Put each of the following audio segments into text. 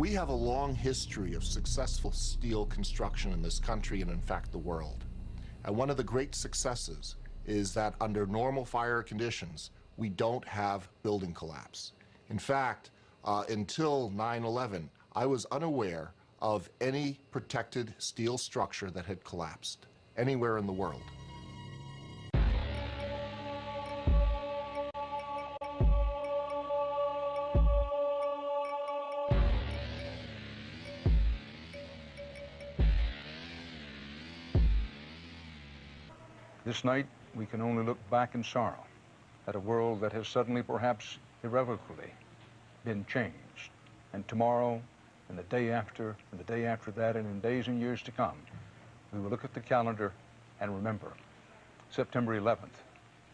We have a long history of successful steel construction in this country and in fact the world. And one of the great successes is that under normal fire conditions, we don't have building collapse. In fact, until 9/11, I was unaware of any protected steel structure that had collapsed anywhere in the world. This night, we can only look back in sorrow at a world that has suddenly, perhaps irrevocably, been changed. And tomorrow, and the day after, and the day after that, and in days and years to come, we will look at the calendar and remember September 11th,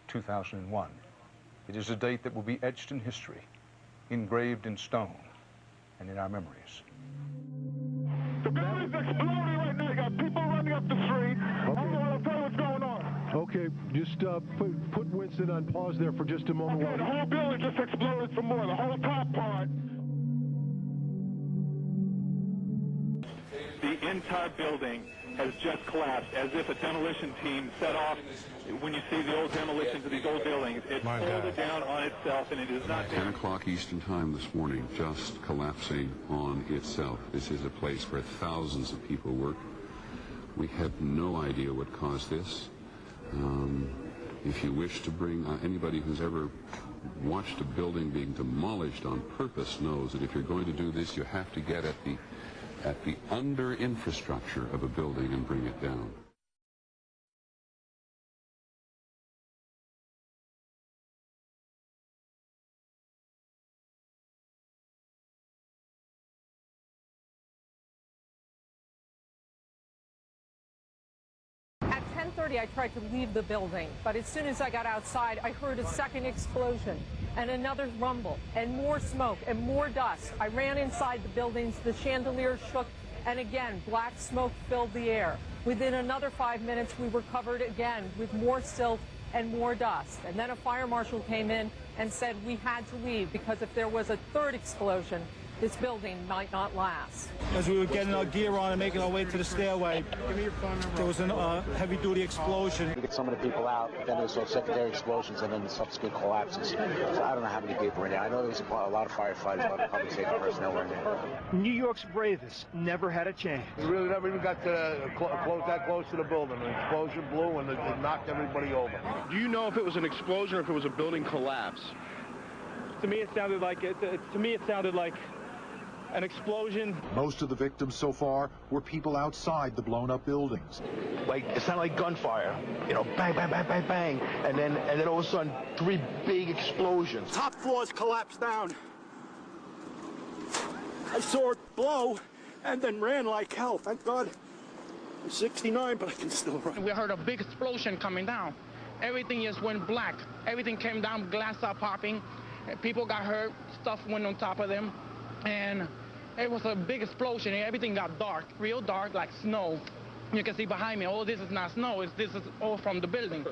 2001. It is a date that will be etched in history, engraved in stone, and in our memories. The building's exploding right now. You got people running up the street. Okay. I'm going to tell you what's going on. Okay, just put Winston on pause there for just a moment. Okay, the whole building just exploded some more, the whole top part. The entire building has just collapsed, as if a demolition team set off. When you see the old demolitions of these old buildings, it folded down on itself, and it is not... 10 o'clock Eastern Time this morning, just collapsing on itself. This is a place where thousands of people work. We have no idea what caused this. If you wish to bring anybody who's ever watched a building being demolished on purpose knows that if you're going to do this, you have to get at the under infrastructure of a building and bring it down. At 10:30, I tried to leave the building, but as soon as I got outside, I heard a second explosion and another rumble and more smoke and more dust. I ran inside the buildings, the chandeliers shook, and again, black smoke filled the air. Within another 5 minutes, we were covered again with more silt and more dust. And then a fire marshal came in and said we had to leave because if there was a third explosion, this building might not last. As we were getting our gear on and making our way to the stairway, there was a heavy-duty explosion. We get some of the people out, then there's those secondary explosions, and then the subsequent collapses. So I don't know how many people were in there. I know there was a lot of firefighters, a lot of public safety personnel were in there. New York's bravest never had a chance. We really never even got to that close to the building. An explosion blew and it knocked everybody over. Do you know if it was an explosion or if it was a building collapse? To me, it sounded like an explosion. Most of the victims so far were people outside the blown-up buildings. Like, it sounded like gunfire. You know, bang, bang, bang, bang, bang. And then all of a sudden, 3 big explosions. Top floors collapsed down. I saw it blow and then ran like hell. Thank God. I'm 69, but I can still run. We heard a big explosion coming down. Everything just went black. Everything came down, glass started popping. People got hurt, stuff went on top of them. And it was a big explosion. Everything got dark, real dark, like snow. You can see behind me, this is not snow. This is all from the building.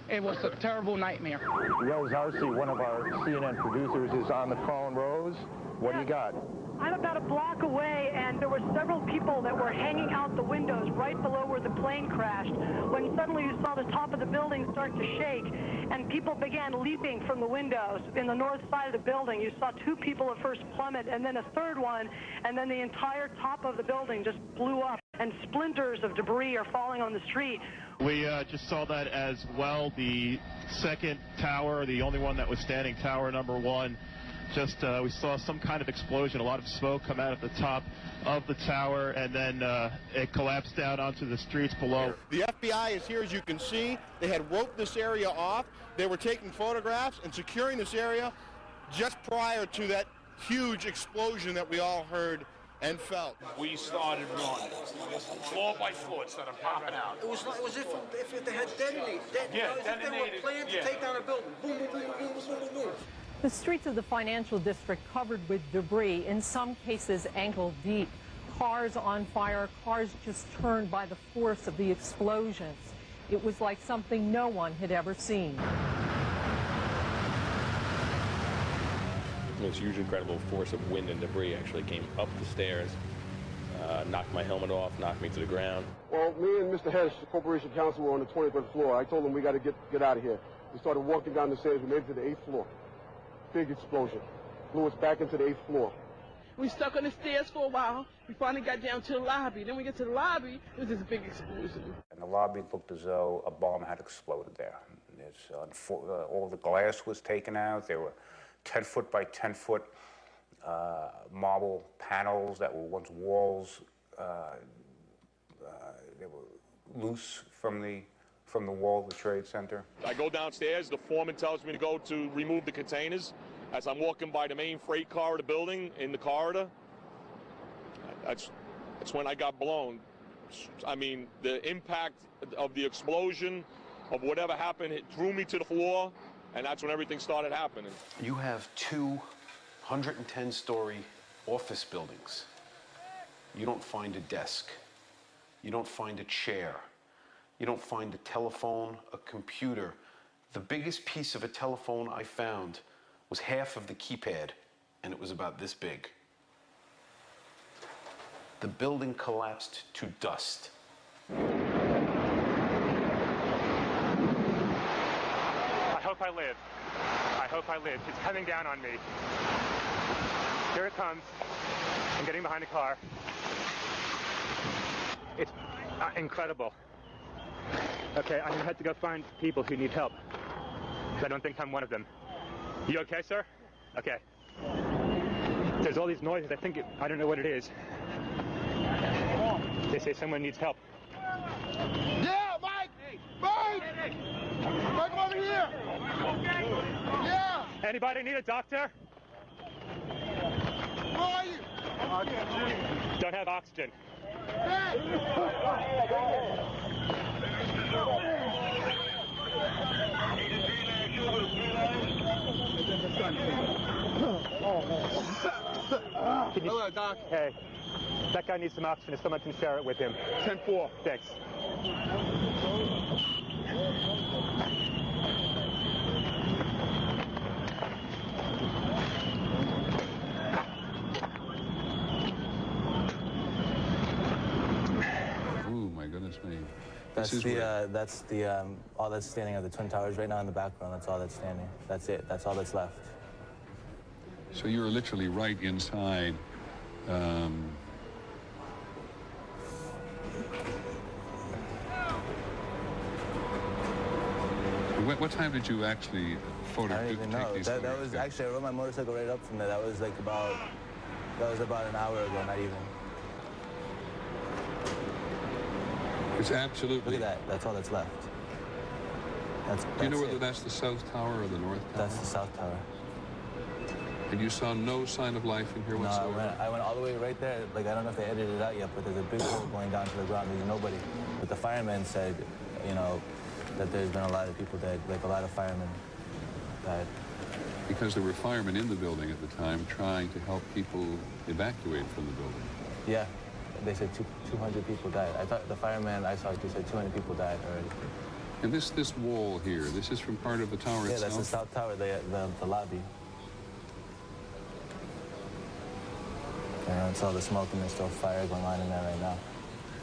It was a terrible nightmare. Rose Arcee, one of our CNN producers, is on the phone. Rose, what do you got? I'm about a block away, and there were several people that were hanging out the windows right below where the plane crashed, when suddenly you saw the top of the building start to shake, and people began leaping from the windows in the north side of the building. You saw 2 people at first plummet, and then a third one, and then the entire top of the building just blew up, and splinters of debris are falling on the street. We just saw that as well. The second tower, the only one that was standing, tower number 1, we saw some kind of explosion, a lot of smoke come out at the top of the tower, and then it collapsed down onto the streets below. The FBI is here, as you can see. They had roped this area off. They were taking photographs and securing this area just prior to that huge explosion that we all heard and felt. We started running, floor by floor, instead of popping out. It was as if they had detonated. They were planned to take down a building. Boom, boom, boom, boom, boom, boom, boom. The streets of the financial district covered with debris, in some cases ankle deep. Cars on fire, cars just turned by the force of the explosions. It was like something no one had ever seen. this huge, incredible force of wind and debris actually came up the stairs, knocked my helmet off, knocked me to the ground. Well, me and Mr. Hess, the corporation counsel, were on the 23rd floor. I told him we got to get out of here. We started walking down the stairs. We made it to the 8th floor. Big explosion. Blew us back into the 8th floor. We stuck on the stairs for a while. We finally got down to the lobby. Then we get to the lobby, there was this big explosion. And the lobby looked as though a bomb had exploded there. All the glass was taken out. There were 10-foot by 10-foot marble panels that were once walls. They were loose from the wall of the Trade Center. I go downstairs. The foreman tells me to go to remove the containers. As I'm walking by the main freight car of the building, in the corridor, that's when I got blown. I mean, the impact of the explosion, of whatever happened, it threw me to the floor, and that's when everything started happening. You have 2 110-story office buildings. You don't find a desk. You don't find a chair. You don't find a telephone, a computer. The biggest piece of a telephone I found was half of the keypad, and it was about this big. The building collapsed to dust. I hope I live. I hope I live. It's coming down on me. Here it comes. I'm getting behind the car. It's incredible. Okay, I'm gonna have to go find people who need help. I don't think I'm one of them. You okay, sir? Okay. There's all these noises. I don't know what it is. They say someone needs help. Yeah, Mike! Mike! Mike, come over here! Yeah! Anybody need a doctor? Where are you? Don't have oxygen. Hello, Doc. Hey, that guy needs some oxygen. If someone can share it with him. 10-4. Thanks. Oh my goodness me. That's all that's standing are the Twin Towers right now in the background. That's all that's standing. That's it. That's all that's left. So you're literally right inside. What time did you actually photograph? I don't even know. That was actually, I rode my motorcycle right up from there. That was about an hour ago, not even. It's absolutely. Look at that. That's all that's left. Do you know whether that's the South Tower or the North Tower? That's the South Tower. And you saw no sign of life in here whatsoever? No, I went all the way right there. Like, I don't know if they edited it out yet, but there's a big hole going down to the ground. There's nobody. But the firemen said, you know, that there's been a lot of people dead, like a lot of firemen died. Because there were firemen in the building at the time trying to help people evacuate from the building. Yeah, they said 200 people died. I thought the fireman I saw, they said 200 people died already. And this wall here, this is from part of the tower itself? Yeah, that's the South Tower, the lobby. And it's all the smoke and there's still fire going on in there right now.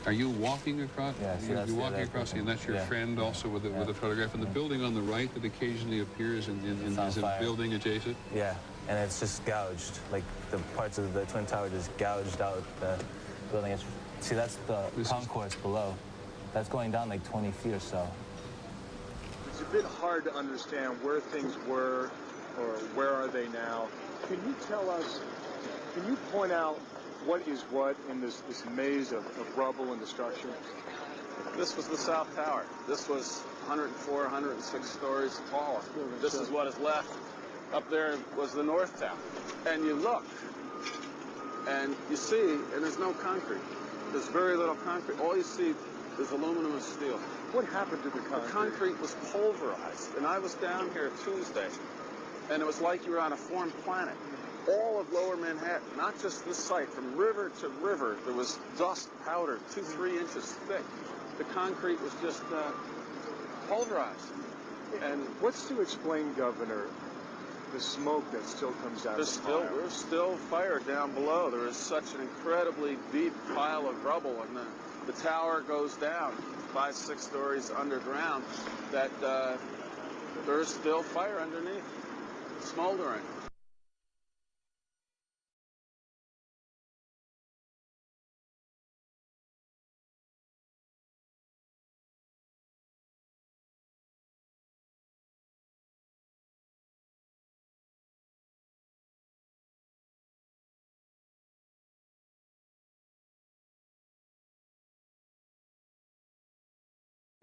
Are you walking across? Yeah, see, you're walking across, and that's your friend also with a photograph. And the building on the right that occasionally appears is a building adjacent? Yeah, and it's just gouged. Like the parts of the Twin Tower just gouged out the building. See, that's the concourse below. That's going down like 20 feet or so. It's a bit hard to understand where things were or where are they now. Can you tell us, can you point out what is what in this maze of rubble and destruction? This was the South Tower. This was 104, 106 stories tall. This is what is left. Up there was the North Tower. And you look, and you see, and there's no concrete. There's very little concrete. All you see is aluminum and steel. What happened to the concrete? The concrete was pulverized. And I was down here Tuesday, and it was like you were on a foreign planet. All of lower Manhattan, not just this site, from river to river, there was dust, powder, 2-3 inches thick. The concrete was just pulverized. And what's to explain, Governor, the smoke that still comes out. There's still fire down below. There is such an incredibly deep pile of rubble, and the tower goes down 5-6 stories underground. That there is still fire underneath, smoldering.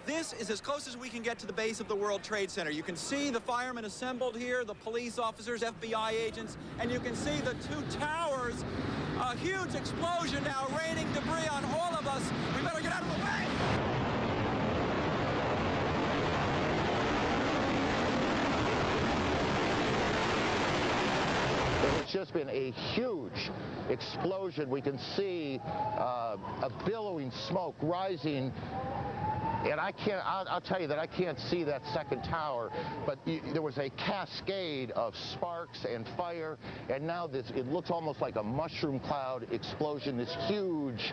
This is as close as we can get to the base of the World Trade Center. You can see the firemen assembled here, the police officers, FBI agents, and you can see the two towers. A huge explosion now, raining debris on all of us. We better get out of the way! It's just been a huge explosion. We can see a billowing smoke rising. And I'll tell you that I can't see that second tower, but there was a cascade of sparks and fire, and now it looks almost like a mushroom cloud explosion, this huge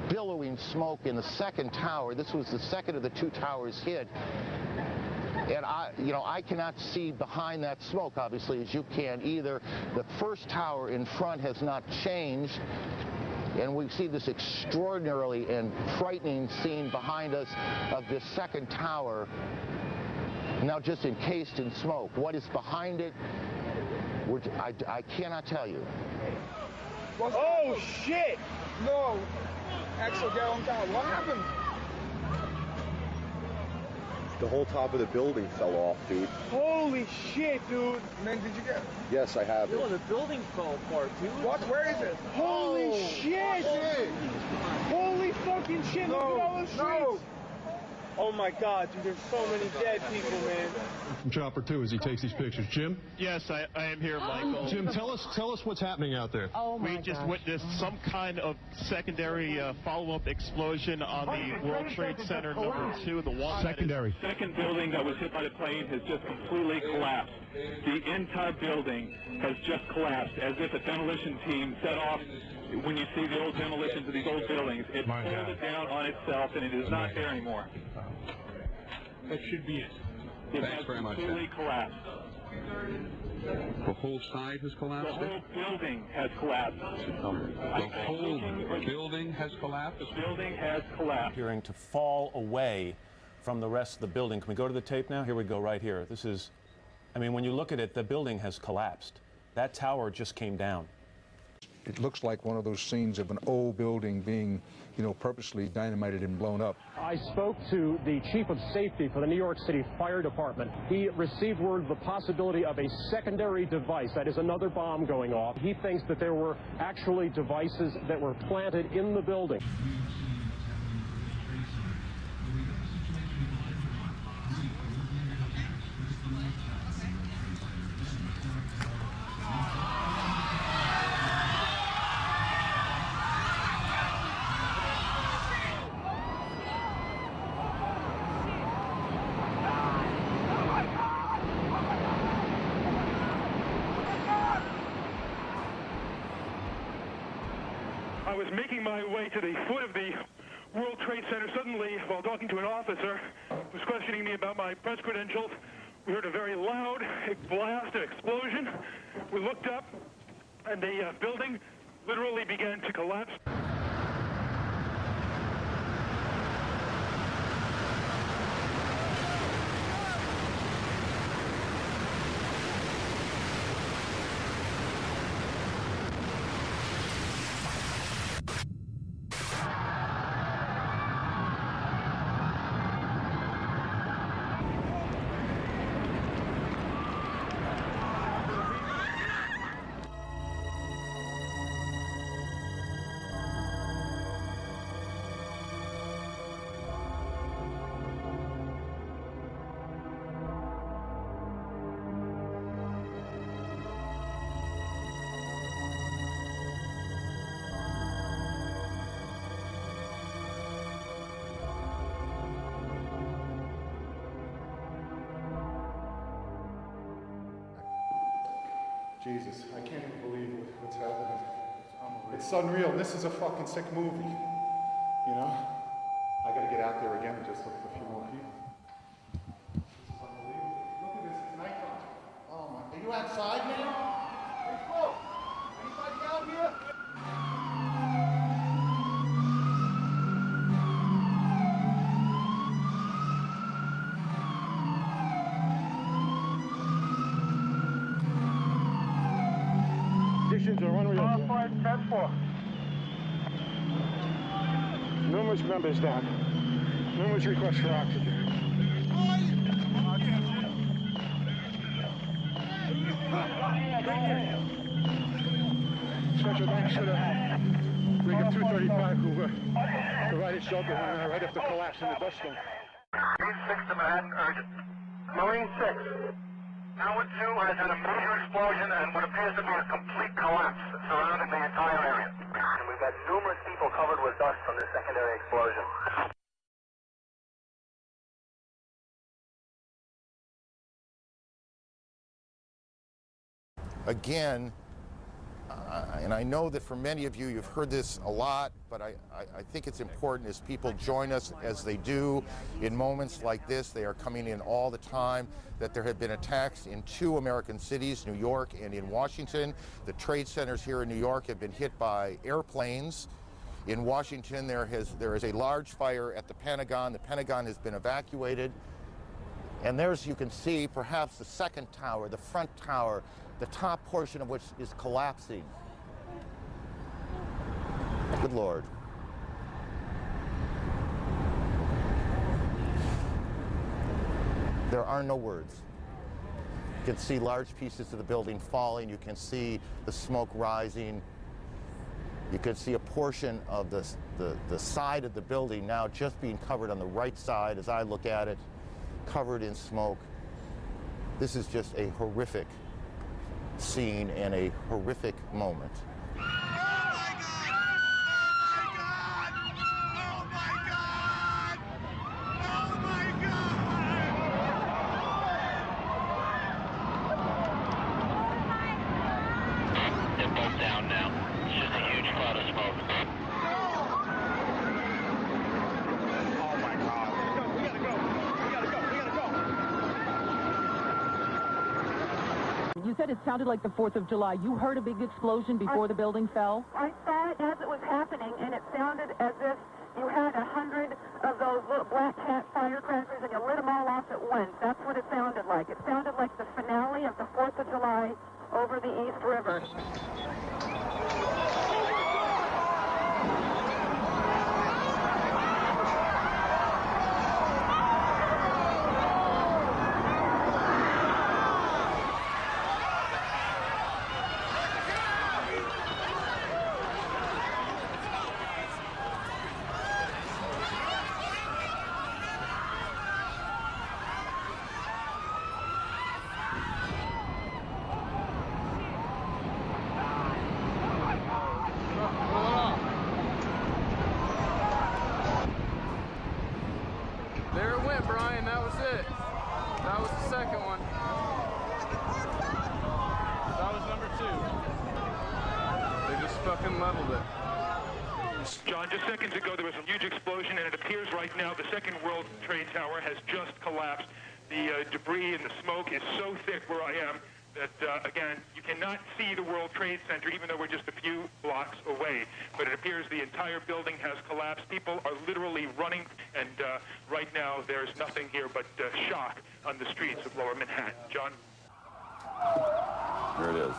billowing smoke in the second tower. This was the second of the two towers hit. And I cannot see behind that smoke, obviously, as you can either. The first tower in front has not changed. And we see this extraordinarily and frightening scene behind us of this second tower, now just encased in smoke. What is behind it, I cannot tell you. Oh, shit! No! Axel, get on down. What happened? The whole top of the building fell off, dude. Holy shit, dude! Man, did you get... Yes, I have it. The building fell apart, dude. What? Where is it? Holy shit! Holy fucking shit! Look at all the streets! Oh my God, dude, there's so many dead people, man. From Chopper 2 as he takes these pictures. Jim? Yes, I am here, Michael. Jim, tell us what's happening out there. Oh my We just witnessed some kind of secondary follow-up explosion on the World Trade Center #2, the one secondary. Second building that was hit by the plane has just completely collapsed. The entire building has just collapsed, as if a demolition team set off. When you see the old demolitions of these old buildings, it pulled it down on itself, and it is not there anymore. That should be it. It has completely collapsed. The whole side has collapsed? The whole building has collapsed. The whole building has collapsed? The building has collapsed. Appearing to fall away from the rest of the building. Can we go to the tape now? Here we go, right here. This is, I mean, when you look at it, the building has collapsed. That tower just came down. It looks like one of those scenes of an old building being, purposely dynamited and blown up. I spoke to the chief of safety for the New York City Fire Department. He received word of the possibility of a secondary device, that is another bomb going off. He thinks that there were actually devices that were planted in the building. I was making my way to the foot of the World Trade Center. Suddenly, while talking to an officer who was questioning me about my press credentials, we heard a very loud blast, an explosion. We looked up, and the building literally began to collapse. Jesus, I can't even believe what's happening. It's unreal. This is a fucking sick movie. You know? I gotta get out there again and just look for a few more people. This is unbelievable. Look at this, it's nighttime. Oh my, are you outside, man? Hey, Flo, anybody out here? Conditions are unreal. 10-4. Numerous members down. Numerous requests for oxygen. Special thanks to the Rig of 235 who provided shelter right after collapse in the dust storm. Marine 6 to Manhattan, urgent. Marine 6. Tower 2 has had a major explosion and what appears to be a complete collapse surrounding the entire area. And we've got numerous people covered with dust from this secondary explosion. Again, and I know that for many of you, you've heard this a lot, but I think it's important as people join us as they do in moments like this. They are coming in all the time, that there have been attacks in 2 American cities, New York and in Washington. The trade centers here in New York have been hit by airplanes. In Washington, there is a large fire at the Pentagon. The Pentagon has been evacuated. And there's, you can see, perhaps the second tower, the front tower, the top portion of which is collapsing. Good Lord. There are no words. You can see large pieces of the building falling. You can see the smoke rising. You can see a portion of the side of the building now just being covered on the right side as I look at it, covered in smoke. This is just a horrific scene and a horrific moment. You said it sounded like the 4th of July. You heard a big explosion before the building fell? I saw it as it was happening, and it sounded as if you had 100 of those little black cat firecrackers and you lit them all off at once. That's what it sounded like. It sounded like the finale of the 4th of July over the East River. There it went, Brian. That was it. That was the second one. That was number 2. They just fucking leveled it. John, just seconds ago there was a huge explosion, and it appears right now the second World Trade Tower has just collapsed. The debris and the smoke is so thick where I am that, again, you cannot see the World Trade Center even though we're just a few blocks away. But it appears the entire building has collapsed. People are literally running, and right now there's nothing here but shock on the streets of Lower Manhattan. John? There it is.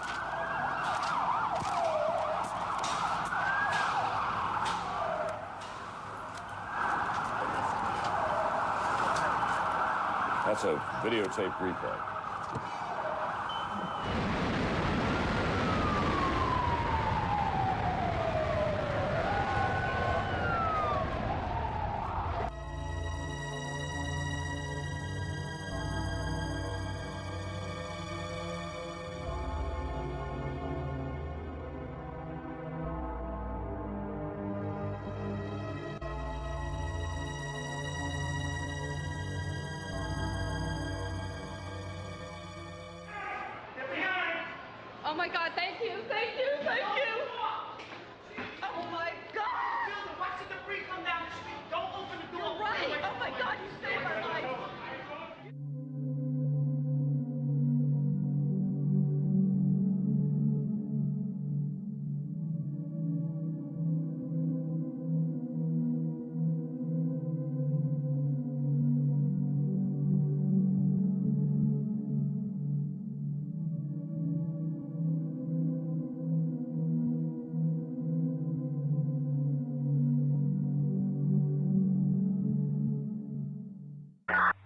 That's a videotape replay. Oh my God, thank you, thank you, thank you. Oh my God. Watch the debris come down the street. Don't open the door. You're right. Oh my God, you saved my life.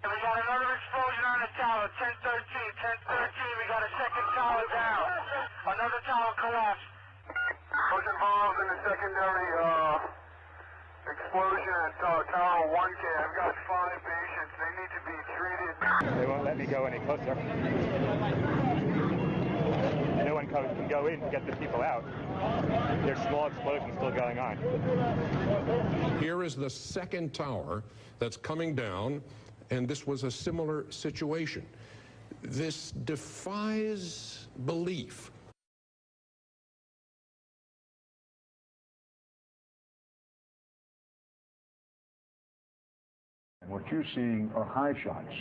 We got another explosion on the tower, 1013, 1013, we got a second tower down. Another tower collapsed. Who's involved in the secondary explosion at Tower 1K? I've got 5 patients, they need to be treated. They won't let me go any closer. No one can go in to get the people out. There's small explosions still going on. Here is the second tower that's coming down, and this was a similar situation. This defies belief. What you're seeing are high shots.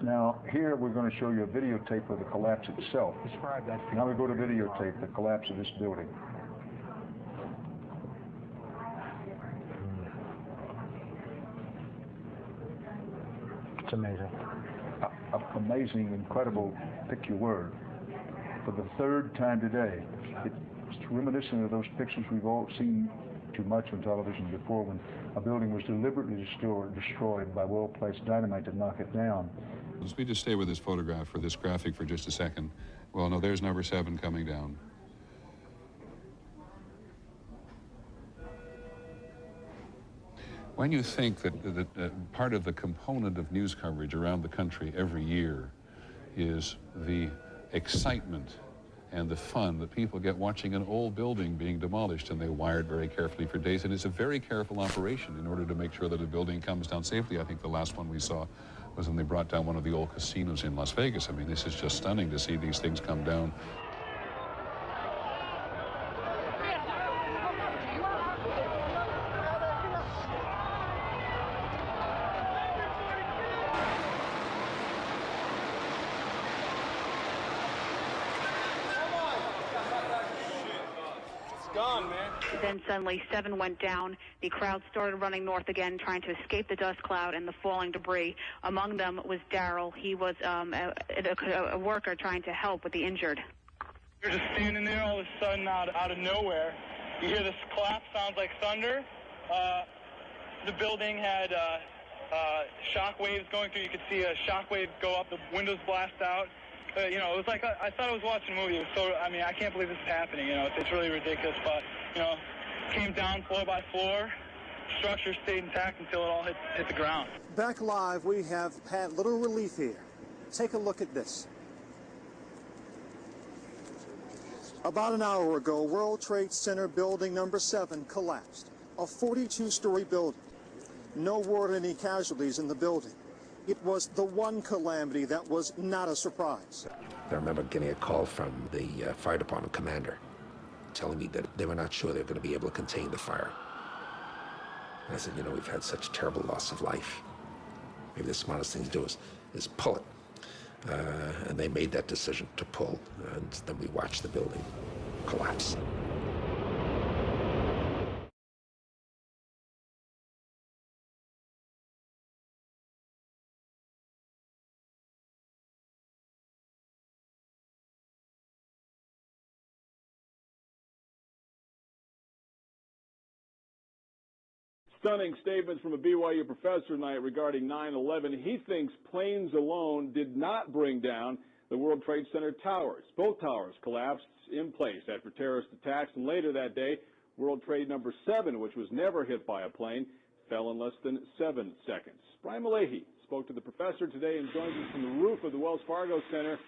Now, here we're going to show you a videotape of the collapse itself. Describe that. Now we go to videotape the collapse of this building. It's amazing. Amazing, incredible, pick your word. For the third time today, it's reminiscent of those pictures we've all seen too much on television before, when a building was deliberately destroyed by well-placed dynamite to knock it down. Let's just stay with this photograph for this graphic for just a second. Well, no, there's number 7 coming down. When you think that part of the component of news coverage around the country every year is the excitement and the fun that people get watching an old building being demolished, and they wire it very carefully for days, and it's a very careful operation in order to make sure that a building comes down safely. I think the last one we saw was when they brought down one of the old casinos in Las Vegas. I mean, this is just stunning to see these things come down. Gone, man. Then suddenly 7 went down. The crowd started running north again, trying to escape the dust cloud and the falling debris. Among them was Daryl. He was a worker trying to help with the injured. You're just standing there all of a sudden out of nowhere. You hear this clap, sounds like thunder. The building had shock waves going through. You could see a shock wave go up, the windows blast out. You know, it was like I thought I was watching a movie. So, I mean, I can't believe this is happening. You know, it's really ridiculous. But, you know, came down floor by floor. Structure stayed intact until it all hit the ground. Back live, we have had little relief here. Take a look at this. About an hour ago, World Trade Center building number 7 collapsed. A 42-story building. No word of any casualties in the building. It was the one calamity that was not a surprise. I remember getting a call from the fire department commander telling me that they were not sure they were going to be able to contain the fire. And I said, you know, we've had such terrible loss of life. Maybe the smartest thing to do is pull it. And they made that decision to pull, and then we watched the building collapse. Stunning statements from a BYU professor tonight regarding 9/11. He thinks planes alone did not bring down the World Trade Center towers. Both towers collapsed in place after terrorist attacks, and later that day, World Trade number 7, which was never hit by a plane, fell in less than 7 seconds. Brian Malahy spoke to the professor today and joins us from the roof of the Wells Fargo Center.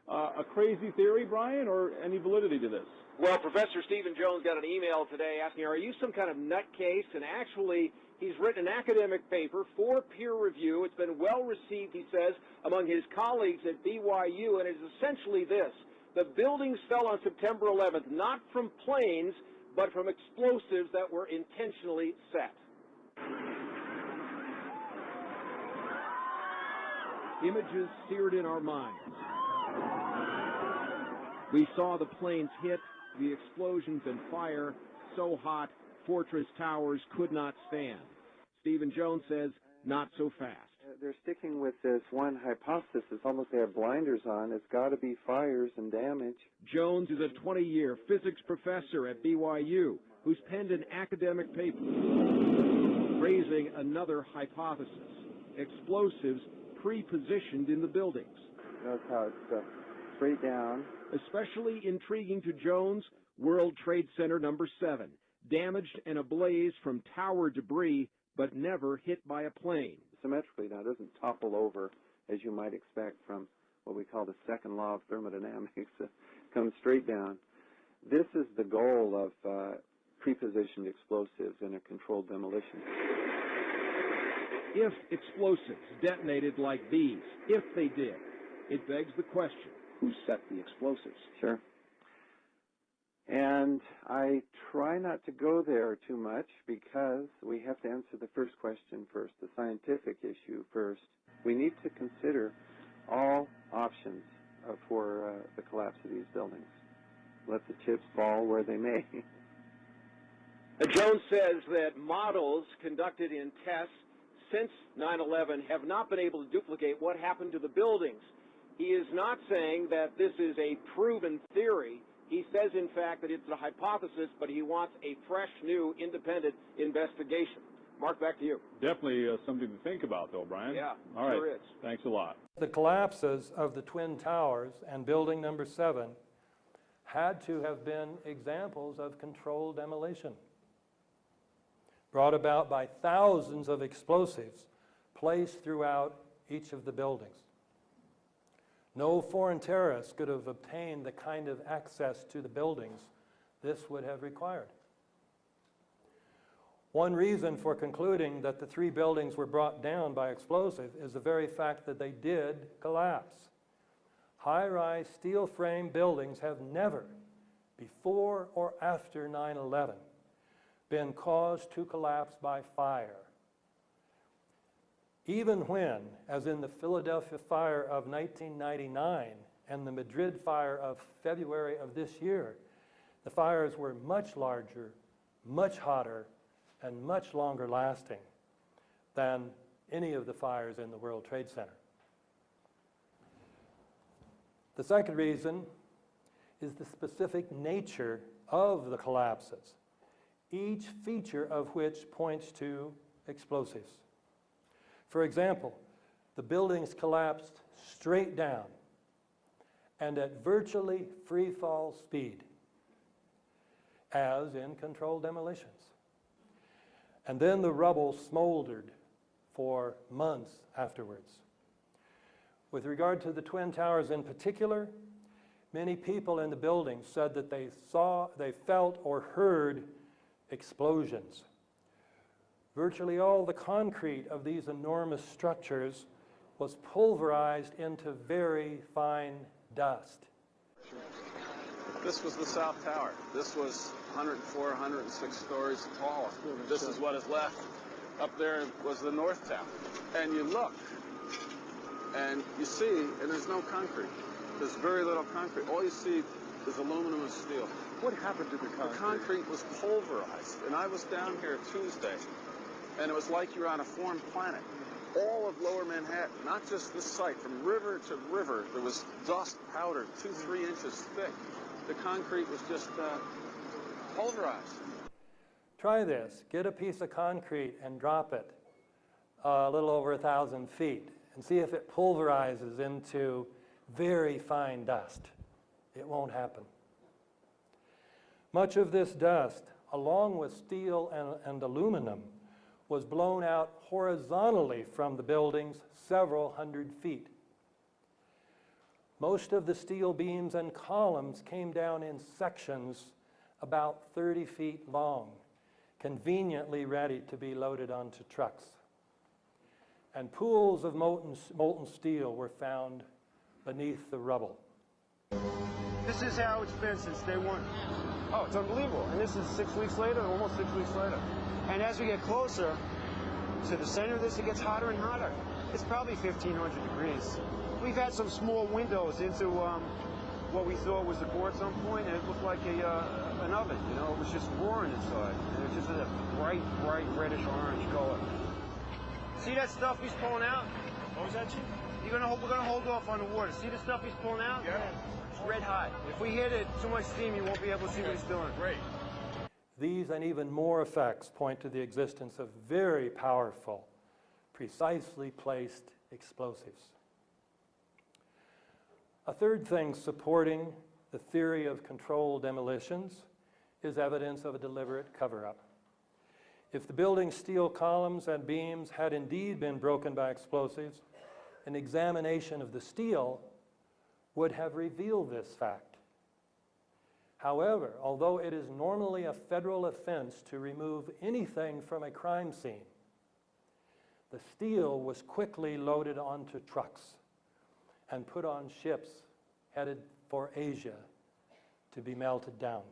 A crazy theory, Brian, or any validity to this? Well, Professor Stephen Jones got an email today asking, are you some kind of nutcase? And actually, he's written an academic paper for peer review. It's been well received, he says, among his colleagues at BYU, and it's essentially this. The buildings fell on September 11th, not from planes, but from explosives that were intentionally set. Images seared in our minds. We saw the planes hit, the explosions and fire, so hot, Fortress Towers could not stand. Stephen Jones says, not so fast. They're sticking with this one hypothesis. It's almost they have blinders on. It's got to be fires and damage. Jones is a 20-year physics professor at BYU who's penned an academic paper raising another hypothesis. Explosives pre-positioned in the buildings. Notice how it's straight down. Especially intriguing to Jones, World Trade Center number 7, damaged and ablaze from tower debris, but never hit by a plane. Symmetrically now, it doesn't topple over as you might expect from what we call the second law of thermodynamics. It comes straight down. This is the goal of pre-positioned explosives in a controlled demolition. If explosives detonated like these, if they did, it begs the question, who set the explosives? Sure. And I try not to go there too much because we have to answer the first question first, the scientific issue first. We need to consider all options for the collapse of these buildings. Let the chips fall where they may. Jones says that models conducted in tests since 9/11 have not been able to duplicate what happened to the buildings. He is not saying that this is a proven theory. He says, in fact, that it's a hypothesis, but he wants a fresh, new, independent investigation. Mark, back to you. Definitely something to think about, though, Brian. Yeah, all right. sure is. Thanks a lot. The collapses of the Twin Towers and building number 7 had to have been examples of controlled demolition, brought about by thousands of explosives placed throughout each of the buildings. No foreign terrorists could have obtained the kind of access to the buildings this would have required. One reason for concluding that the 3 buildings were brought down by explosive is the very fact that they did collapse. High-rise steel frame buildings have never, before or after 9/11, been caused to collapse by fire. Even when, as in the Philadelphia fire of 1999 and the Madrid fire of February of this year, the fires were much larger, much hotter, and much longer lasting than any of the fires in the World Trade Center. The second reason is the specific nature of the collapses, each feature of which points to explosives. For example, the buildings collapsed straight down and at virtually free fall speed, as in controlled demolitions. And then the rubble smoldered for months afterwards. With regard to the Twin Towers in particular, many people in the building said that they felt or heard explosions. Virtually all the concrete of these enormous structures was pulverized into very fine dust. This was the South Tower. This was 104, 106 stories tall. This is what is left. Up there was the North Tower. And you look, and you see, and there's no concrete. There's very little concrete. All you see is aluminum and steel. What happened to the concrete? The concrete was pulverized. And I was down here Tuesday, and it was like you were on a foreign planet. All of Lower Manhattan, not just this site, from river to river, there was dust powder 2-3 inches thick. The concrete was just pulverized. Try this. Get a piece of concrete and drop it a little over 1,000 feet and see if it pulverizes into very fine dust. It won't happen. Much of this dust, along with steel and aluminum, was blown out horizontally from the buildings several hundred feet. Most of the steel beams and columns came down in sections about 30 feet long, conveniently ready to be loaded onto trucks. And pools of molten steel were found beneath the rubble. This is how it's been since day one. Oh, it's unbelievable. And this is 6 weeks later, almost 6 weeks later. And as we get closer to the center of this, it gets hotter and hotter. It's probably 1,500 degrees. We've had some small windows into what we thought was the core at some point, and it looked like an oven, you know? It was just roaring inside. And it was just a bright, bright reddish-orange color. See that stuff he's pulling out? What was that, Chief? We're gonna hold off on the water. See the stuff he's pulling out? Yeah. It's red hot. If we hit it too much steam, you won't be able to see what he's doing. Great. These and even more effects point to the existence of very powerful, precisely placed explosives. A third thing supporting the theory of controlled demolitions is evidence of a deliberate cover-up. If the building's steel columns and beams had indeed been broken by explosives, an examination of the steel would have revealed this fact. However, although it is normally a federal offense to remove anything from a crime scene, the steel was quickly loaded onto trucks and put on ships headed for Asia to be melted down.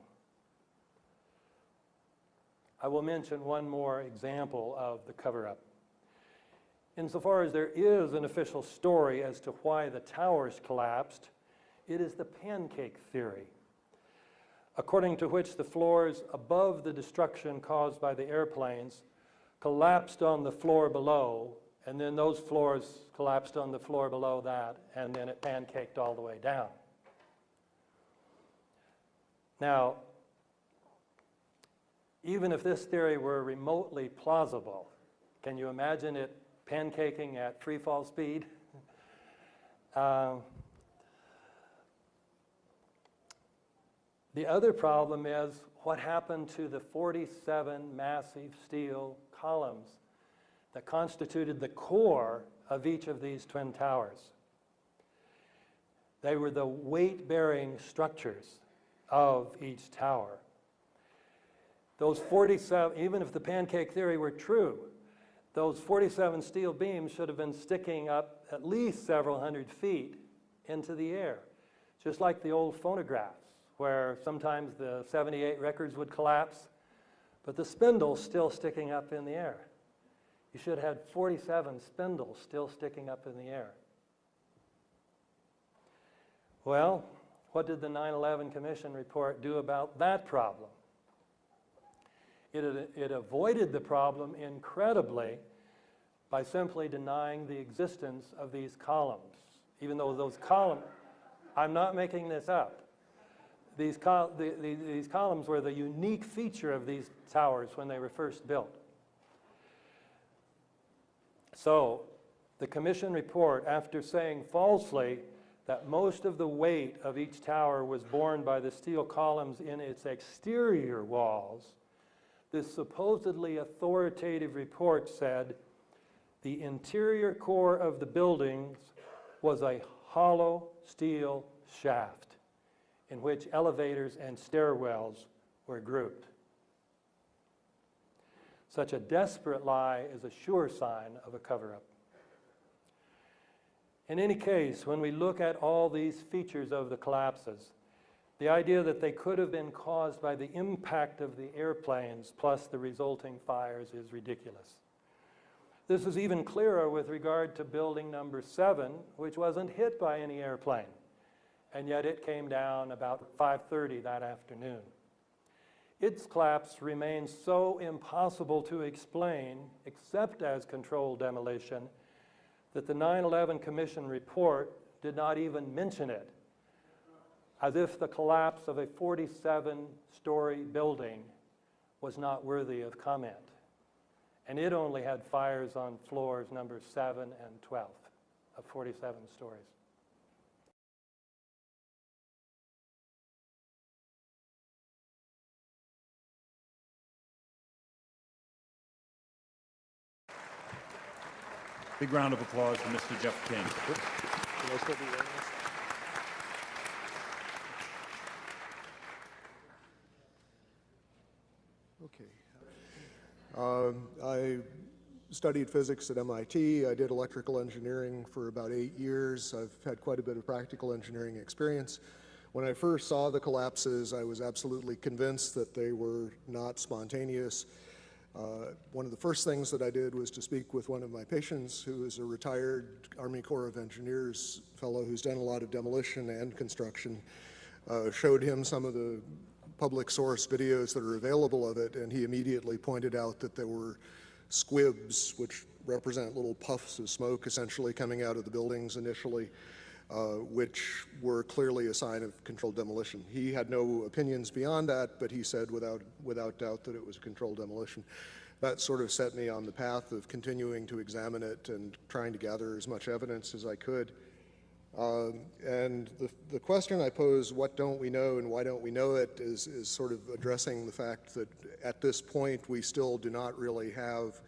I will mention one more example of the cover-up. Insofar as there is an official story as to why the towers collapsed, it is the pancake theory, according to which the floors above the destruction caused by the airplanes collapsed on the floor below, and then those floors collapsed on the floor below that, and then it pancaked all the way down. Now, even if this theory were remotely plausible, can you imagine it pancaking at free fall speed? The other problem is what happened to the 47 massive steel columns that constituted the core of each of these twin towers. They were the weight-bearing structures of each tower. Those 47, even if the pancake theory were true, those 47 steel beams should have been sticking up at least several hundred feet into the air, just like the old phonographs, where sometimes the 78 records would collapse, but the spindle's still sticking up in the air. You should have had 47 spindles still sticking up in the air. Well, what did the 9/11 Commission report do about that problem? It avoided the problem incredibly by simply denying the existence of these columns, even though those columns, I'm not making this up. These columns were the unique feature of these towers when they were first built. So the Commission report, after saying falsely that most of the weight of each tower was borne by the steel columns in its exterior walls, this supposedly authoritative report said the interior core of the buildings was a hollow steel shaft in which elevators and stairwells were grouped. Such a desperate lie is a sure sign of a cover-up. In any case, when we look at all these features of the collapses, the idea that they could have been caused by the impact of the airplanes plus the resulting fires is ridiculous. This is even clearer with regard to building number 7, which wasn't hit by any airplane, and yet it came down about 5:30 that afternoon. Its collapse remains so impossible to explain, except as controlled demolition, that the 9/11 Commission report did not even mention it, as if the collapse of a 47-story building was not worthy of comment. And it only had fires on floors numbers 7 and 12 of 47 stories. Big round of applause for Mr. Jeff King. Okay. I studied physics at MIT. I did electrical engineering for about 8 years. I've had quite a bit of practical engineering experience. When I first saw the collapses, I was absolutely convinced that they were not spontaneous. One of the first things that I did was to speak with one of my patients, who is a retired Army Corps of Engineers fellow who's done a lot of demolition and construction. Showed him some of the public source videos that are available of it, and he immediately pointed out that there were squibs, which represent little puffs of smoke essentially coming out of the buildings initially, which were clearly a sign of controlled demolition. He had no opinions beyond that, but he said without doubt that it was a controlled demolition. That sort of set me on the path of continuing to examine it and trying to gather as much evidence as I could. And the question I pose, what don't we know and why don't we know it, is sort of addressing the fact that at this point we still do not really have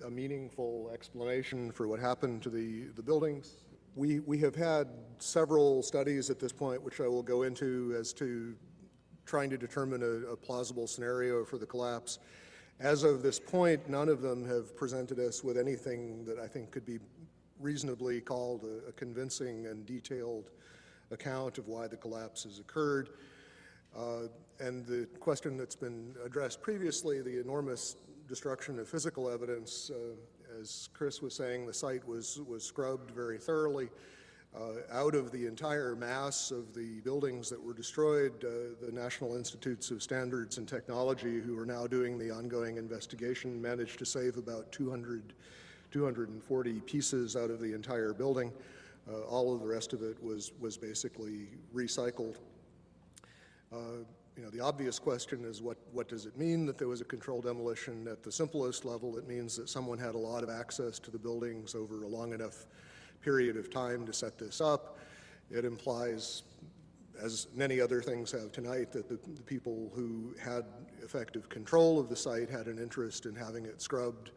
a meaningful explanation for what happened to the buildings. We have had several studies at this point, which I will go into, as to trying to determine a plausible scenario for the collapse. As of this point, none of them have presented us with anything that I think could be reasonably called a convincing and detailed account of why the collapse has occurred. And the question that's been addressed previously, the enormous destruction of physical evidence, as Chris was saying, the site was scrubbed very thoroughly. Out of the entire mass of the buildings that were destroyed, the National Institutes of Standards and Technology, who are now doing the ongoing investigation, managed to save about 240 pieces out of the entire building. All of the rest of it was basically recycled. The obvious question is what does it mean that there was a controlled demolition? At the simplest level, it means that someone had a lot of access to the buildings over a long enough period of time to set this up. It implies, as many other things have tonight, that the people who had effective control of the site had an interest in having it scrubbed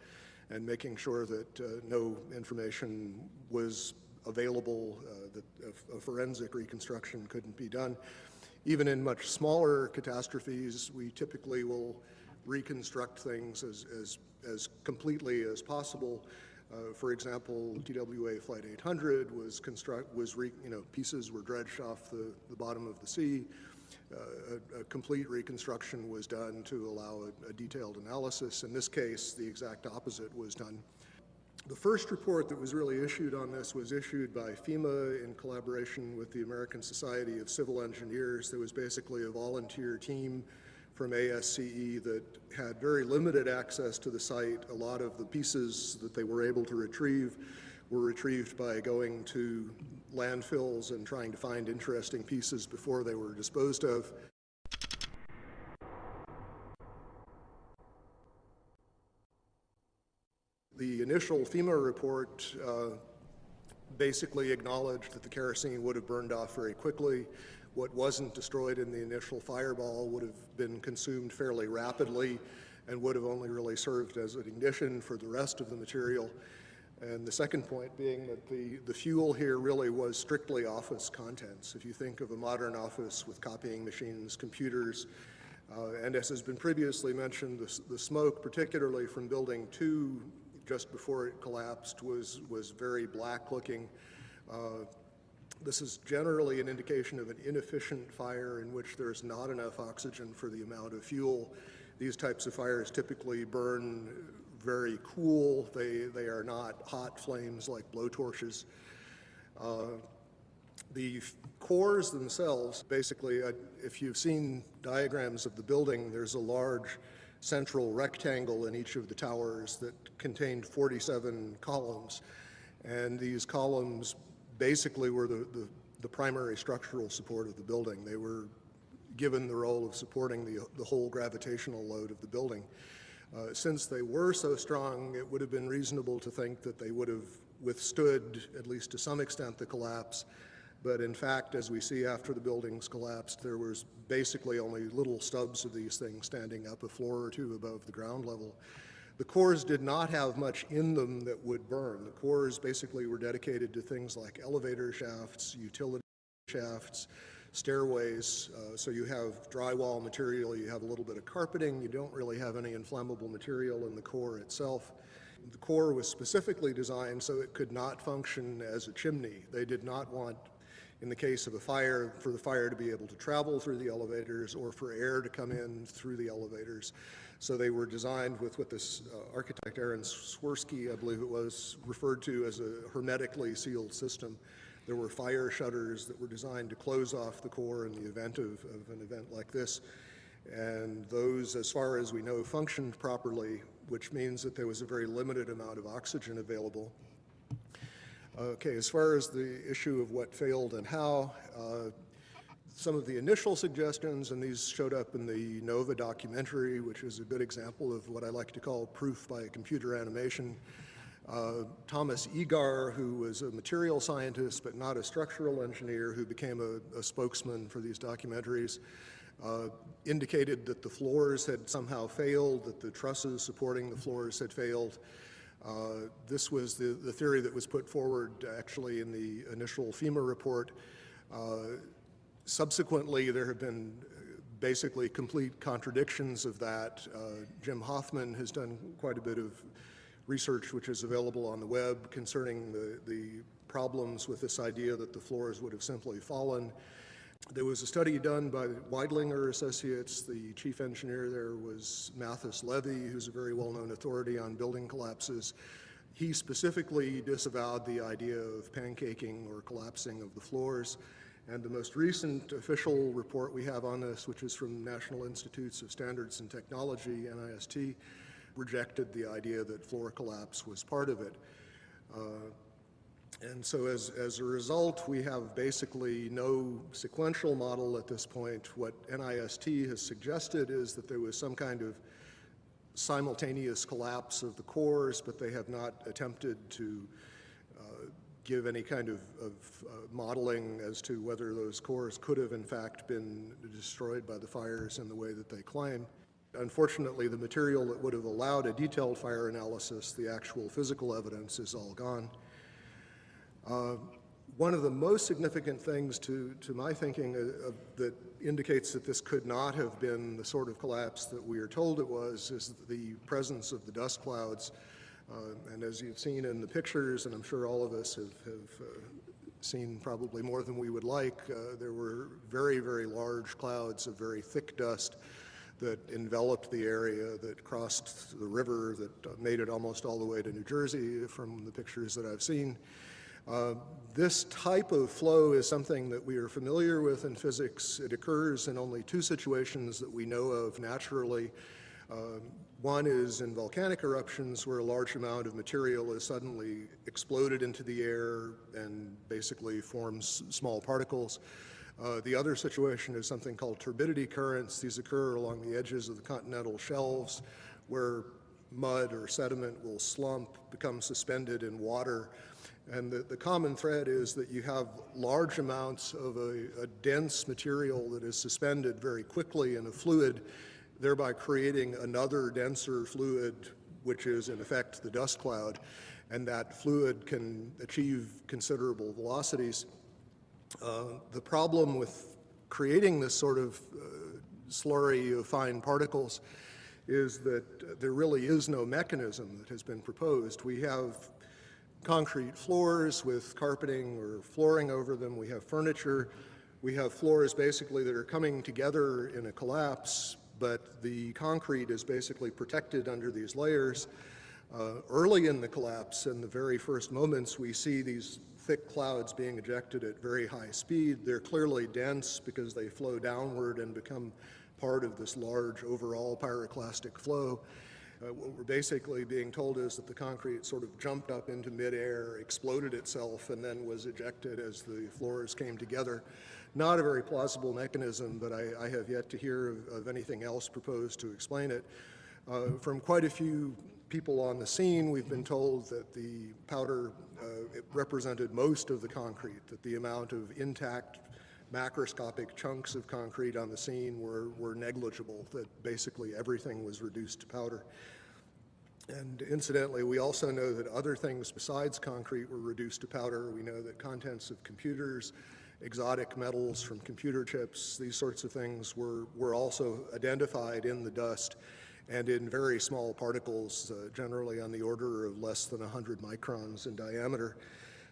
and making sure that no information was available, that a forensic reconstruction couldn't be done. Even in much smaller catastrophes, we typically will reconstruct things as completely as possible. For example, TWA Flight 800 pieces were dredged off the bottom of the sea. A complete reconstruction was done to allow a detailed analysis. In this case, the exact opposite was done. The first report that was really issued on this was issued by FEMA in collaboration with the American Society of Civil Engineers. There was basically a volunteer team from ASCE that had very limited access to the site. A lot of the pieces that they were able to retrieve were retrieved by going to landfills and trying to find interesting pieces before they were disposed of. The initial FEMA report basically acknowledged that the kerosene would have burned off very quickly. What wasn't destroyed in the initial fireball would have been consumed fairly rapidly and would have only really served as an ignition for the rest of the material. And the second point being that the fuel here really was strictly office contents. If you think of a modern office with copying machines, computers, and as has been previously mentioned, the smoke, particularly from Building 2, just before it collapsed, was very black looking. This is generally an indication of an inefficient fire in which there's not enough oxygen for the amount of fuel. These types of fires typically burn very cool. They are not hot flames like blowtorches. The cores themselves, basically, if you've seen diagrams of the building, there's a large central rectangle in each of the towers that contained 47 columns. And these columns basically were the primary structural support of the building. They were given the role of supporting the whole gravitational load of the building. Since they were so strong, it would have been reasonable to think that they would have withstood, at least to some extent, the collapse. But in fact, as we see after the buildings collapsed, there was basically only little stubs of these things standing up a floor or two above the ground level. The cores did not have much in them that would burn. The cores basically were dedicated to things like elevator shafts, utility shafts, stairways. So you have drywall material, you have a little bit of carpeting, you don't really have any inflammable material in the core itself. The core was specifically designed so it could not function as a chimney. They did not want in the case of a fire, for the fire to be able to travel through the elevators or for air to come in through the elevators. So they were designed with what this architect Aaron Swirsky, I believe it was, referred to as a hermetically sealed system. There were fire shutters that were designed to close off the core in the event of an event like this. And those, as far as we know, functioned properly, which means that there was a very limited amount of oxygen available. Okay, as far as the issue of what failed and how, some of the initial suggestions, and these showed up in the NOVA documentary, which is a good example of what I like to call proof by computer animation. Thomas Egar, who was a material scientist but not a structural engineer, who became a spokesman for these documentaries, indicated that the floors had somehow failed, that the trusses supporting the floors had failed. This was the theory that was put forward actually in the initial FEMA report. Subsequently, there have been basically complete contradictions of that. Jim Hoffman has done quite a bit of research which is available on the web concerning the problems with this idea that the floors would have simply fallen. There was a study done by Weidlinger Associates. The chief engineer there was Mathis Levy, who's a very well-known authority on building collapses. He specifically disavowed the idea of pancaking or collapsing of the floors. And the most recent official report we have on this, which is from National Institutes of Standards and Technology, NIST, rejected the idea that floor collapse was part of it. And so as a result, we have basically no sequential model at this point. What NIST has suggested is that there was some kind of simultaneous collapse of the cores, but they have not attempted to give any kind of modeling as to whether those cores could have in fact been destroyed by the fires in the way that they claim. Unfortunately, the material that would have allowed a detailed fire analysis, the actual physical evidence, is all gone. One of the most significant things to my thinking that indicates that this could not have been the sort of collapse that we are told it was is the presence of the dust clouds. And as you've seen in the pictures, and I'm sure all of us have seen probably more than we would like, there were very, very large clouds of very thick dust that enveloped the area, that crossed the river, that made it almost all the way to New Jersey from the pictures that I've seen. This type of flow is something that we are familiar with in physics. It occurs in only two situations that we know of naturally. One is in volcanic eruptions where a large amount of material is suddenly exploded into the air and basically forms small particles. The other situation is something called turbidity currents. These occur along the edges of the continental shelves where mud or sediment will slump, become suspended in water. And the common thread is that you have large amounts of a dense material that is suspended very quickly in a fluid, thereby creating another denser fluid, which is in effect the dust cloud. And that fluid can achieve considerable velocities. The problem with creating this sort of slurry of fine particles is that there really is no mechanism that has been proposed. We have concrete floors with carpeting or flooring over them. We have furniture. We have floors basically that are coming together in a collapse, but the concrete is basically protected under these layers. Early in the collapse, in the very first moments, we see these thick clouds being ejected at very high speed. They're clearly dense because they flow downward and become part of this large overall pyroclastic flow. What we're basically being told is that the concrete sort of jumped up into midair, exploded itself, and then was ejected as the floors came together. Not a very plausible mechanism, but I have yet to hear of anything else proposed to explain it. From quite a few people on the scene, we've been told that the powder it represented most of the concrete, that the amount of intact macroscopic chunks of concrete on the scene were negligible, that basically everything was reduced to powder. And incidentally, we also know that other things besides concrete were reduced to powder. We know that contents of computers, exotic metals from computer chips, these sorts of things were also identified in the dust and in very small particles, generally on the order of less than 100 microns in diameter.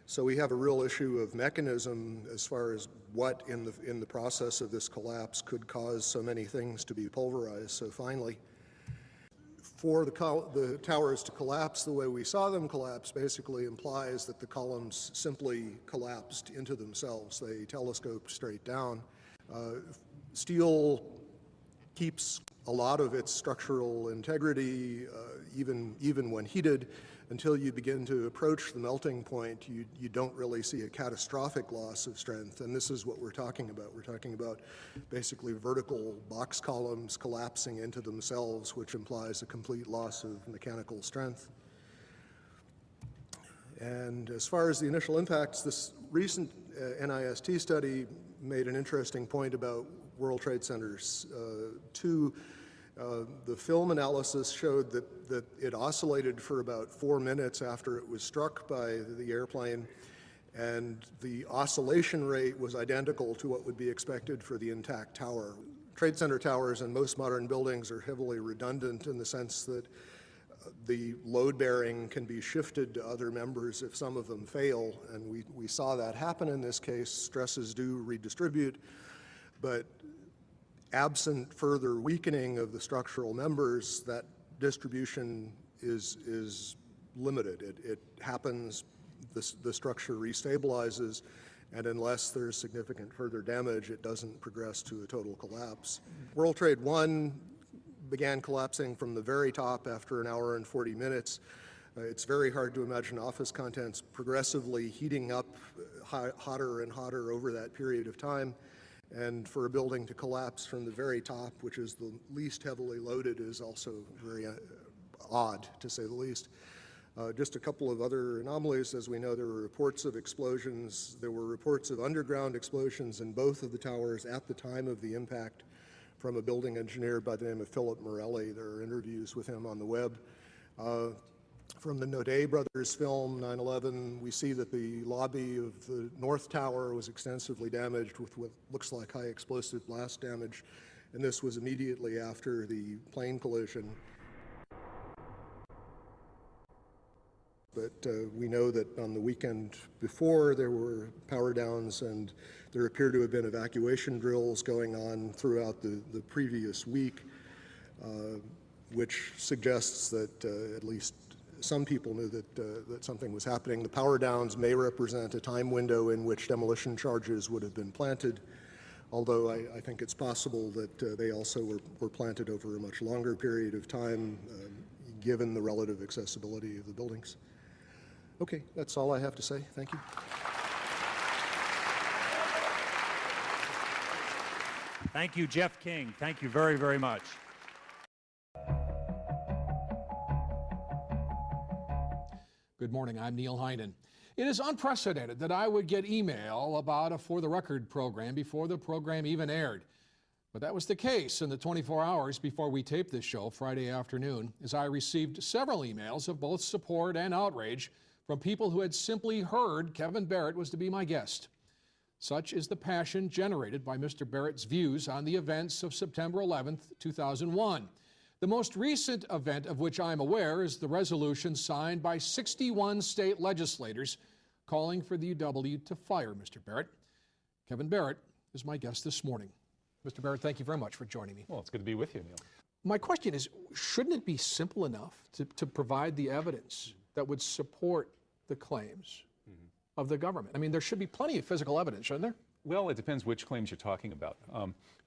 So we have a real issue of mechanism as far as what in the process of this collapse could cause so many things to be pulverized so finely. For the towers to collapse the way we saw them collapse basically implies that the columns simply collapsed into themselves. They telescoped straight down. Steel keeps a lot of its structural integrity even when heated. Until you begin to approach the melting point, you don't really see a catastrophic loss of strength, and this is what we're talking about. We're talking about basically vertical box columns collapsing into themselves, which implies a complete loss of mechanical strength. And as far as the initial impacts, this recent NIST study made an interesting point about World Trade Centers 2. The film analysis showed that it oscillated for about 4 minutes after it was struck by the airplane, and the oscillation rate was identical to what would be expected for the intact tower. Trade Center towers and most modern buildings are heavily redundant in the sense that the load bearing can be shifted to other members if some of them fail, and we saw that happen in this case. Stresses do redistribute, but absent further weakening of the structural members, that distribution is limited. It happens, the structure restabilizes, and unless there's significant further damage, it doesn't progress to a total collapse. World Trade 1 began collapsing from the very top after an hour and 40 minutes. It's very hard to imagine office contents progressively heating up hotter and hotter over that period of time. And for a building to collapse from the very top, which is the least heavily loaded, is also very odd, to say the least. Just a couple of other anomalies. As we know, there were reports of explosions. There were reports of underground explosions in both of the towers at the time of the impact from a building engineer by the name of Philip Morelli. There are interviews with him on the web. From the Naudet brothers film, 9/11, we see that the lobby of the North Tower was extensively damaged with what looks like high explosive blast damage, and this was immediately after the plane collision. But we know that on the weekend before, there were power downs, and there appear to have been evacuation drills going on throughout the previous week, which suggests that at least some people knew that something was happening. The power downs may represent a time window in which demolition charges would have been planted, although I think it's possible that they also were planted over a much longer period of time, given the relative accessibility of the buildings. Okay, that's all I have to say. Thank you. Thank you, Jeff King. Thank you very, very much. Good morning, I'm Neil Heinen. It is unprecedented that I would get email about a For the Record program before the program even aired. But that was the case in the 24 hours before we taped this show Friday afternoon, as I received several emails of both support and outrage from people who had simply heard Kevin Barrett was to be my guest. Such is the passion generated by Mr. Barrett's views on the events of September 11th, 2001. The most recent event of which I'm aware is the resolution signed by 61 state legislators calling for the UW to fire Mr. Barrett. Kevin Barrett is my guest this morning. Mr. Barrett, thank you very much for joining me. Well, it's good to be with you, Neil. My question is, shouldn't it be simple enough to provide the evidence that would support the claims of the government? I mean, there should be plenty of physical evidence, shouldn't there? Well, it depends which claims you're talking about.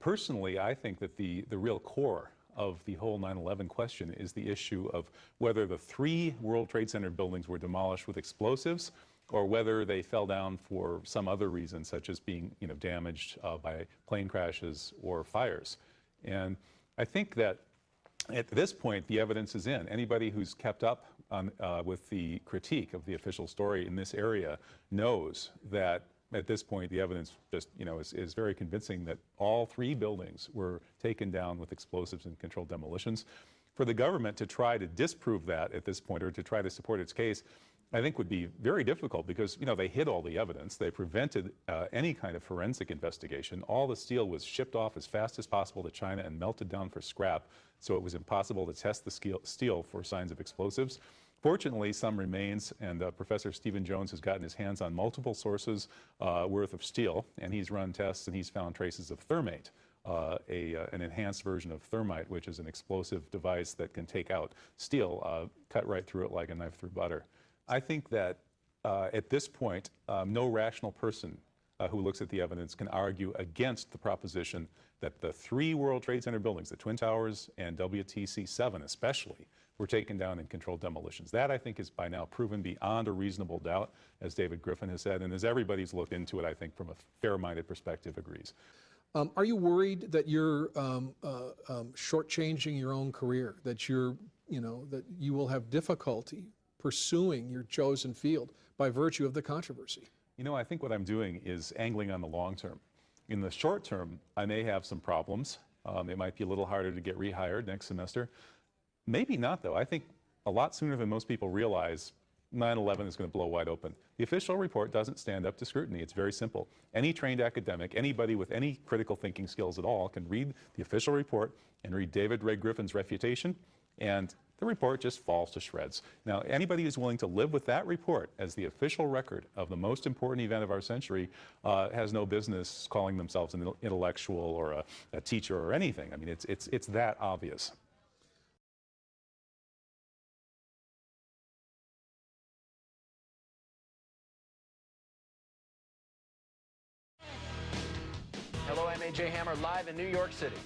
Personally, I think that the real core of the whole 9/11 question is the issue of whether the 3 World Trade Center buildings were demolished with explosives or whether they fell down for some other reason, such as being damaged by plane crashes or fires. And I think that at this point, the evidence is in. Anybody who's kept up with the critique of the official story in this area knows that at this point, the evidence just, is very convincing that all 3 buildings were taken down with explosives and controlled demolitions. For the government to try to disprove that at this point, or to try to support its case, I think would be very difficult because, they hid all the evidence. They prevented any kind of forensic investigation. All the steel was shipped off as fast as possible to China and melted down for scrap, so it was impossible to test the steel for signs of explosives. Fortunately, some remains, and Professor Stephen Jones has gotten his hands on multiple sources worth of steel, and he's run tests and he's found traces of thermate, an enhanced version of thermite, which is an explosive device that can take out steel, cut right through it like a knife through butter. I think that at this point, no rational person who looks at the evidence can argue against the proposition that the 3 World Trade Center buildings, the Twin Towers and WTC-7 especially, were taken down in controlled demolitions. That, I think, is by now proven beyond a reasonable doubt, as David Griffin has said, and as everybody's looked into it, I think, from a fair-minded perspective, agrees. Are you worried that you're shortchanging your own career, that that you will have difficulty pursuing your chosen field by virtue of the controversy? You know, I think what I'm doing is angling on the long term. In the short term, I may have some problems. It might be a little harder to get rehired next semester. Maybe not, though. I think a lot sooner than most people realize 9/11 is going to blow wide open. The official report doesn't stand up to scrutiny. It's very simple. Any trained academic, anybody with any critical thinking skills at all, can read the official report and read David Ray Griffin's refutation, and the report just falls to shreds. Now, anybody who's willing to live with that report as the official record of the most important event of our century has no business calling themselves an intellectual or a teacher or anything. I mean, it's that obvious. Hello, I'm AJ Hammer, live in New York City.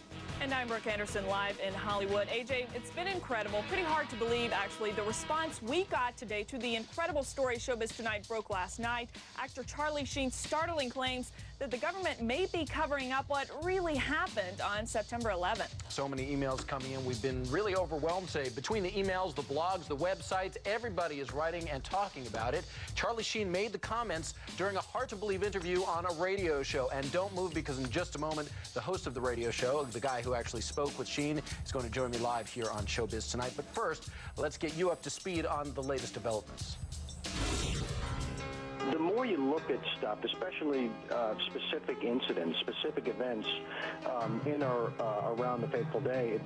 And I'm Brooke Anderson, live in Hollywood. AJ, it's been incredible, pretty hard to believe, actually, the response we got today to the incredible story Showbiz Tonight broke last night. Actor Charlie Sheen's startling claims that the government may be covering up what really happened on September 11th. So many emails coming in. We've been really overwhelmed today. Between the emails, the blogs, the websites, everybody is writing and talking about it. Charlie Sheen made the comments during a hard-to-believe interview on a radio show. And don't move, because in just a moment, the host of the radio show, the guy who actually spoke with Sheen, is going to join me live here on Showbiz Tonight. But first, let's get you up to speed on the latest developments. The more you look at stuff, especially specific incidents, specific events in or around the fateful day, it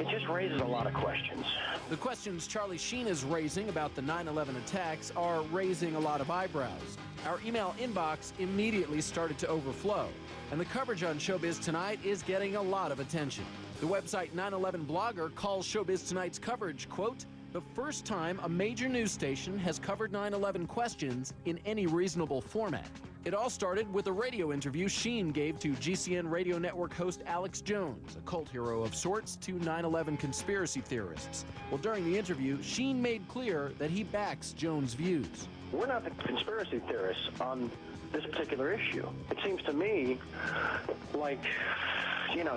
just raises a lot of questions. The questions Charlie Sheen is raising about the 9/11 attacks are raising a lot of eyebrows. Our email inbox immediately started to overflow, and the coverage on Showbiz Tonight is getting a lot of attention. The website 9/11 Blogger calls Showbiz Tonight's coverage, quote, the first time a major news station has covered 9/11 questions in any reasonable format. It all started with a radio interview Sheen gave to GCN radio network host Alex Jones, a cult hero of sorts to 9/11 conspiracy theorists. Well, during the interview, Sheen made clear that he backs Jones' views. We're not the conspiracy theorists on this particular issue. It seems to me like,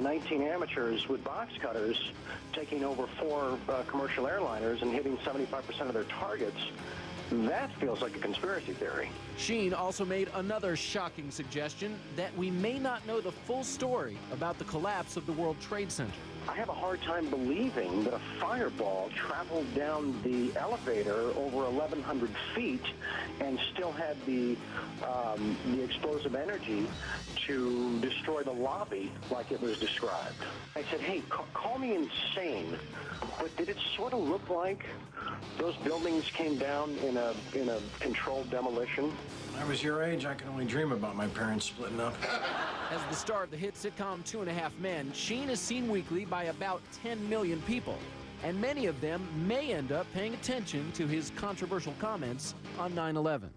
19 amateurs with box cutters taking over 4 commercial airliners and hitting 75% of their targets. That feels like a conspiracy theory. Sheen also made another shocking suggestion that we may not know the full story about the collapse of the World Trade Center. I have a hard time believing that a fireball traveled down the elevator over 1,100 feet and still had the explosive energy to destroy the lobby like it was described. I said, hey, call me insane, but did it sort of look like those buildings came down in a controlled demolition? When I was your age, I could only dream about my parents splitting up. As the star of the hit sitcom 2.5 Men, Sheen is seen weekly by about 10 million people, and many of them may end up paying attention to his controversial comments on 9/11.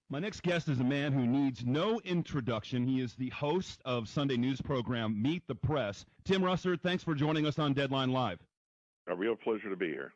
My next guest is a man who needs no introduction. He is the host of Sunday news program Meet the Press. Tim Russert, thanks for joining us on Deadline Live. A real pleasure to be here.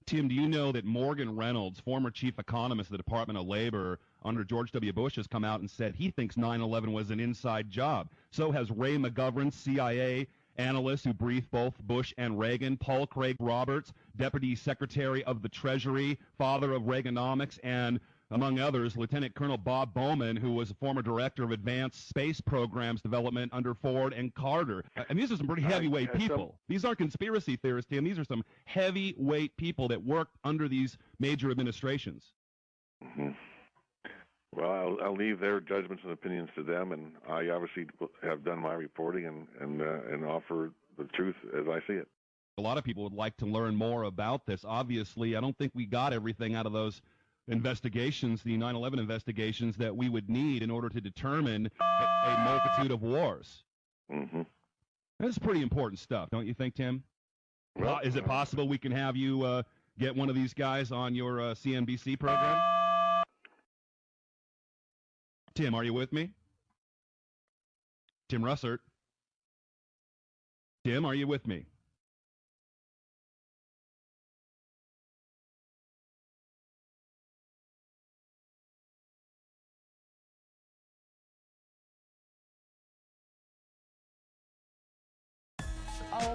Tim, do you know that Morgan Reynolds, former chief economist of the Department of Labor under George W. Bush, has come out and said he thinks 9/11 was an inside job? So has Ray McGovern, CIA analyst who briefed both Bush and Reagan, Paul Craig Roberts, Deputy Secretary of the Treasury, father of Reaganomics, and among others, Lieutenant Colonel Bob Bowman, who was a former director of advanced space programs development under Ford and Carter. And these are some pretty heavyweight people. These aren't conspiracy theorists, Tim. These are some heavyweight people that worked under these major administrations. Mm-hmm. Well, I'll leave their judgments and opinions to them, and I obviously have done my reporting and offer the truth as I see it. A lot of people would like to learn more about this. Obviously, I don't think we got everything out of those investigations, the 9/11 investigations, that we would need in order to determine a multitude of wars. Mm-hmm. That's pretty important stuff, don't you think, Tim? Well, is it possible we can have you get one of these guys on your CNBC program? Tim, are you with me? Tim Russert. Tim, are you with me?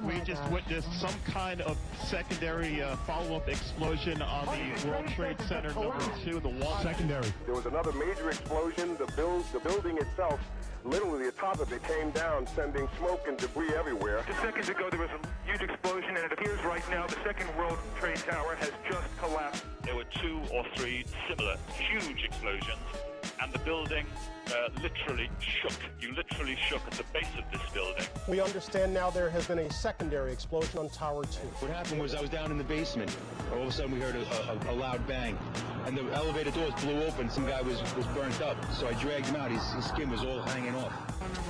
We just witnessed some kind of secondary follow-up explosion on the World Trade Center #2, the wall. Secondary. There was another major explosion. The building itself, literally the top of it came down, sending smoke and debris everywhere. Just seconds ago, there was a huge explosion, and it appears right now the second World Trade Tower has just collapsed. There were 2 or 3 similar huge explosions, and the building literally shook. You literally shook at the base of this building. We understand now there has been a secondary explosion on Tower 2. What happened was I was down in the basement. All of a sudden we heard a loud bang, and the elevator doors blew open. Some guy was burnt up, so I dragged him out. His skin was all hanging off.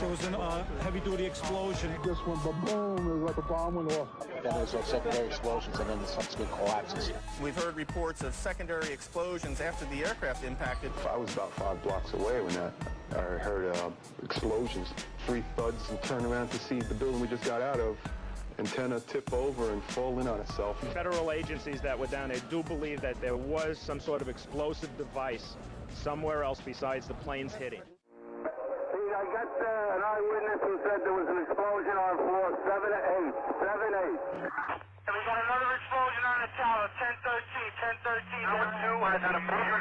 There was a heavy-duty explosion. Just went boom, it was like a bomb went off. Then there was like secondary explosions, and then the subsequent collapses. We've heard reports of secondary explosions after the aircraft impacted. I was about 5 blocks away when I heard explosions. 3 thuds, and turned around to see the building we just got out of. Antenna tip over and fall in on itself. Federal agencies that were down there do believe that there was some sort of explosive device somewhere else besides the planes hitting. I got an eyewitness who said there was an explosion on floor 7-8. 7-8. And we got another explosion on the tower, 1013. Tower 2 has had a major